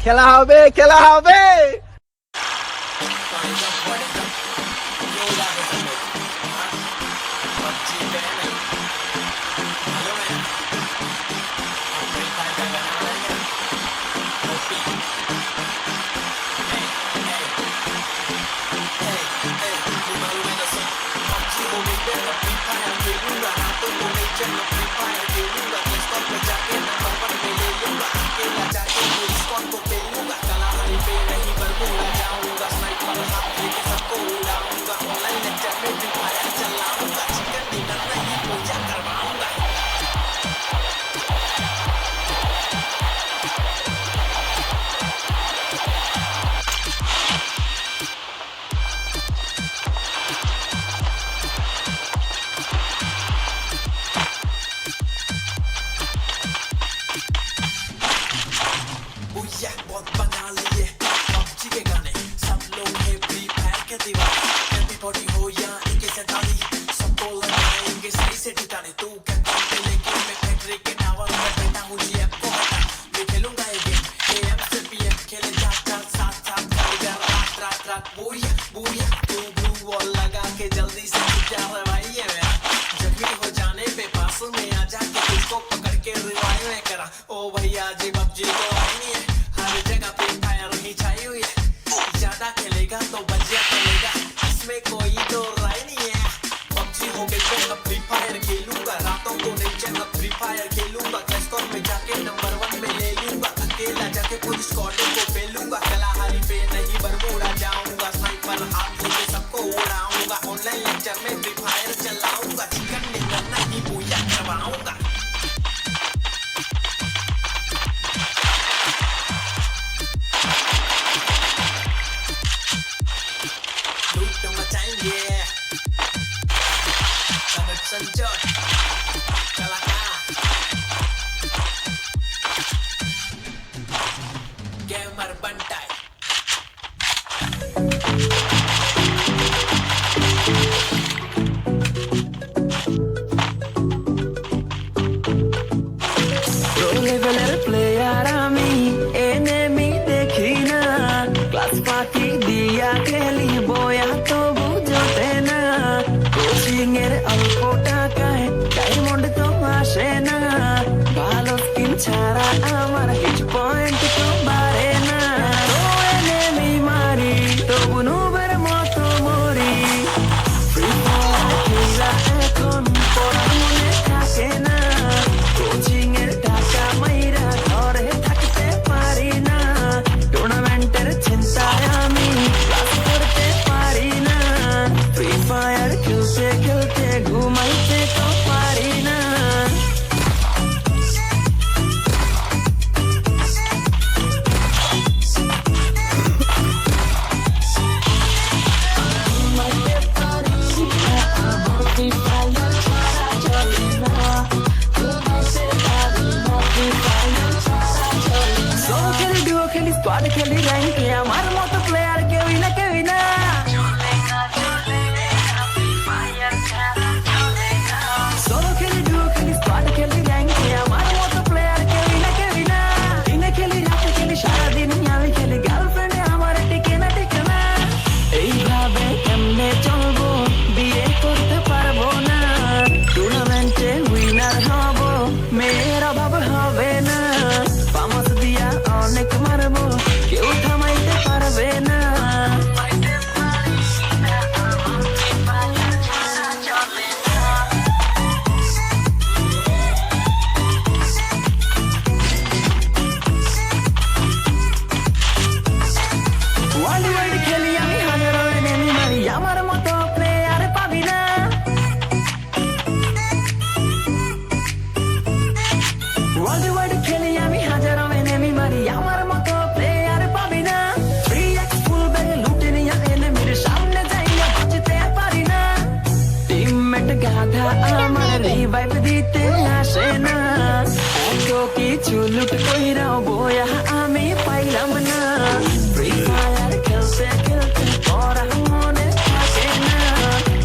খেলা হবে, খেলা হবে। ओ भैया जी पबजी तो आई नहीं है, हर जगह फ्री फायर ही छाई हुई है। ज्यादा खेलेगा तो बचिया चलेगा, इसमें कोई तो राय नहीं है। पबजी हो गई तो अब फ्री फायर खेलूंगा, रातों को नहीं चला फ्री फायर खेलूंगा। क्लैश स्क्वाड में जाके नंबर 1 में ले लूंगा, अकेला जाके पूरी स्क्वाड को फेलूंगा। कलाहारी पे नहीं बरमूडा जाऊंगा, स्नाइपर हाथ लेके सबको उड़ाऊंगा। ऑनलाइन लेक्चर में फ्री फायर चलाऊंगा, चिकन डिनर नहीं पूजा करवाऊंगा। Gamer Bantai. Pro leveler player আমি enemy দেখি না, ক্লাস ফাঁকি দিয়া খেলি বয়া তো বুঝতে না। কোচিং এর অল্প টাকায় ডায়মন্ড তো আসে না, ভালো স্কিন ছাড়া আমার হিট পয়েন্ট তো বাড়ে না। ও enemy মারি তবু নুবের মতো মরি, ফ্রি ফায়ার খেলা এখন পড়ার মনে থাকে না। কোচিং এর টাকা মাইরা ঘরে থাকতে পারি না, টুর্নামেন্টের চিন্তায় আমি ক্লাস করতে পারি না। ফ্রি ফায়ার খেলতে খেলতে ঘুমাইতে তো পারি না। Solo খেলি duo খেলি squad খেলি rank এ, আমার মতো প্লেয়ার কেউই না কেউই না। Solo খেলি duo খেলি squad খেলি rank এ, আমার মতো প্লেয়ার কেউই না কেউই না। দিনে খেলি রাতে খেলি সারাদিন আমি খেলি, গার্লফ্রেন্ডে আমার টিকে না টিকে না। এইভাবে কেমনে চলবো, বিয়ে করতে পারবো না। টুর্নামেন্টে উইনার হব, মেয়ের অভাব হবে না। ফামাস দিয়া অনেক মারবো, কেউ থামাইতে পারবে না। ওয়ার্ল্ড ওয়াইড খেলি আমি হাজারো enemy মারি, আমার মতো প্লেয়ার পাবি না। ওয়ার্ল্ড ওয়াইড খেলি আমি হাজারো enemy মারি, আমার মতো প্লেয়ার পাবি না। 3x ফুল ব্যাগে লুটে নিয়া এনিমির সামনে যাইয়া বাঁচতে পারি না। টিমমেট গাধা আমার রিভাইভ দিতে আসে না, এত কিছু লুট কইরাও বয়া আমি পাইলাম না। ফ্রি ফায়ার খেলতে খেলতে পড়া মনে থাকে না,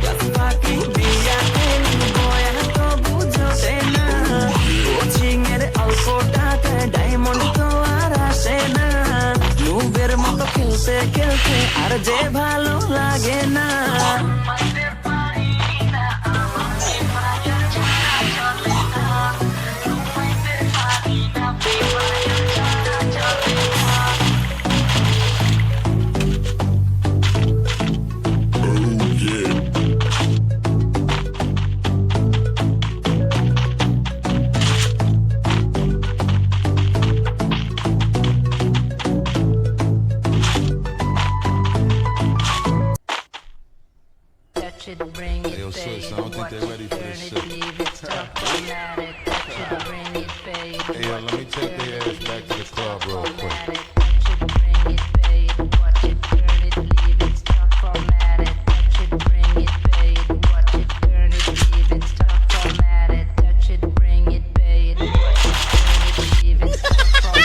ক্লাস ফাঁকি দিয়া খেলি বয়া তো বুঝতে না। কোচিং এর অল্প টাকায় ডায়মন্ড তো আর আসে না। আর যে ভালো লাগে না Touch it, bring it, Yo, pay sis, it, I don't think watch they it, ready for turn this it, shit. leave it, stop, format it. Touch it, bring it, pay it, Hey, yo, watch let me it, take turn their it, ass leave back it, to the club real format quick. it. Touch it, bring it, pay it, watch it, turn it, leave it, stop, format it. Touch it, bring it, pay it, watch it, turn it, leave it, stop, format it. Touch it, bring it, pay it, watch it, turn it, leave it, stop, format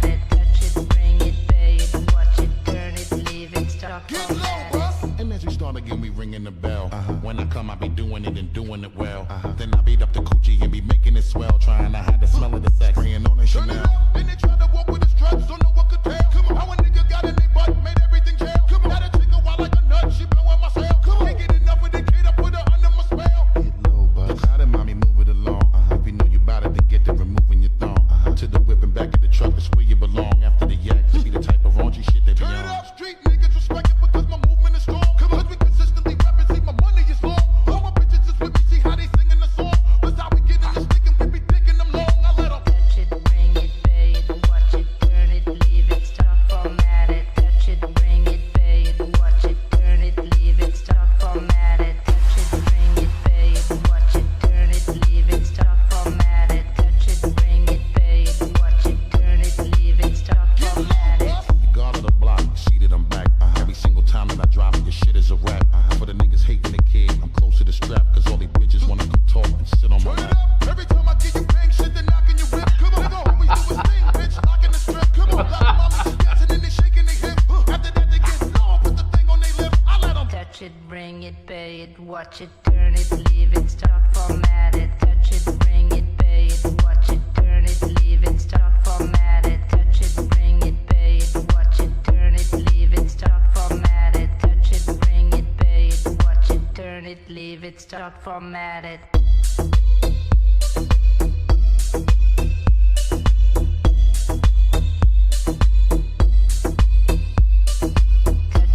it. Touch it, bring it, pay it, watch it, turn it, leave it, stop, format it. And as we start again, we ringing the bell. When I come, I be doing it and doing it well. Then I beat up the coochie and be making it swell, trying to hide the smell of the sex. Spraying on a Chanel. Then they try to walk with the struts, don't know what could tell. Come on, how a nigga got in their butt, made everything jail. Come on, got a chick a wild like a nut, she blowing my cell. Come on, can't get enough of the kid, I put her under my spell. Get low, bud. Now then, mommy, move it along. If you know you bout it, then get to removing your thong. To the whip and back of the truck, that's where you belong. After the yak, you see the type of raunchy shit they be Turn it on. up, street niggas respect it because my movement is strong. Come on, 'cause we consistently rapping, see my money is long. All my bitches is with me, see how they singing the song. That's how we get in the stick and we be digging them long. I let 'em. Touch it, bring it, pay it, watch it, turn it, leave it, stop, format it. Touch it, bring it, pay it, watch it, turn it, leave it, stop, format it. Touch it, bring it, pay it, watch it, turn it, leave it, stop, format it. Touch it, bring it, pay it, watch it, turn it, leave it, stop, format it. The guard of the block, see that I'm back. Every single time that I drop it, your shit is a rap. For the niggas hating the kid, I'm close to the strap. Cause all these bitches wanna come talk and sit on my Turn it lap. up, every time I get you bang shit, they knocking your whip. Come on, nigga, always do his thing, bitch, locking the strip. Come on, lock them on me, dancing and they shaking their hip. After that they get low, put the thing on their lip. I let 'em. Touch it, bring it, pay it, watch it, turn it, leave it, stop, format it. Touch it, bring it, pay it, watch it, turn it, leave it, stop, format it. Touch it, bring it, pay it, watch it, turn it, leave it, stop, format it. Touch it, bring it, pay it, watch it, turn it, leave it, stop, format it. Touch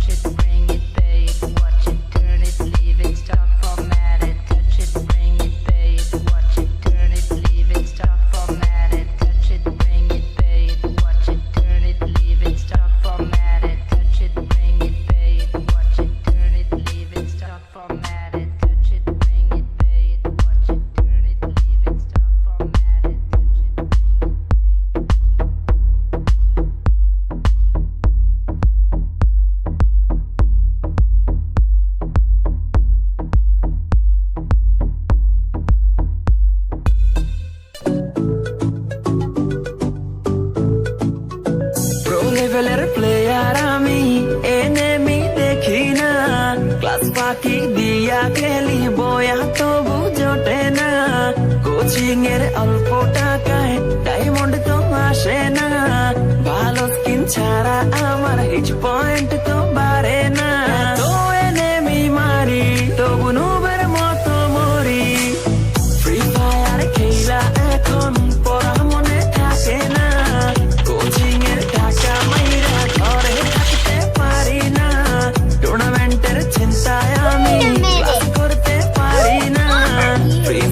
it, bring it, pay it, watch it, turn it, leave it, stop, format it. Touch it, bring it, pay it, watch it, turn it, leave it, stop, format it. Touch it, bring it, pay it, watch it, turn it, leave it, stop, format it. Touch it, bring it, pay it, watch it, turn it, leave it, stop, format it. Touch it, bring it, pay it, watch it, turn it, leave it, stop, format it. Pro লেভেলের player আমি enemy দেখি না class ফাঁকি দিয়া খেলি বয়া তবু জোটে না কোচিং এর অল্প টাকায় ডায়মন্ড তো আসে না ভালো স্কিন ছাড়া আমার হিচ পয়েন্ট তো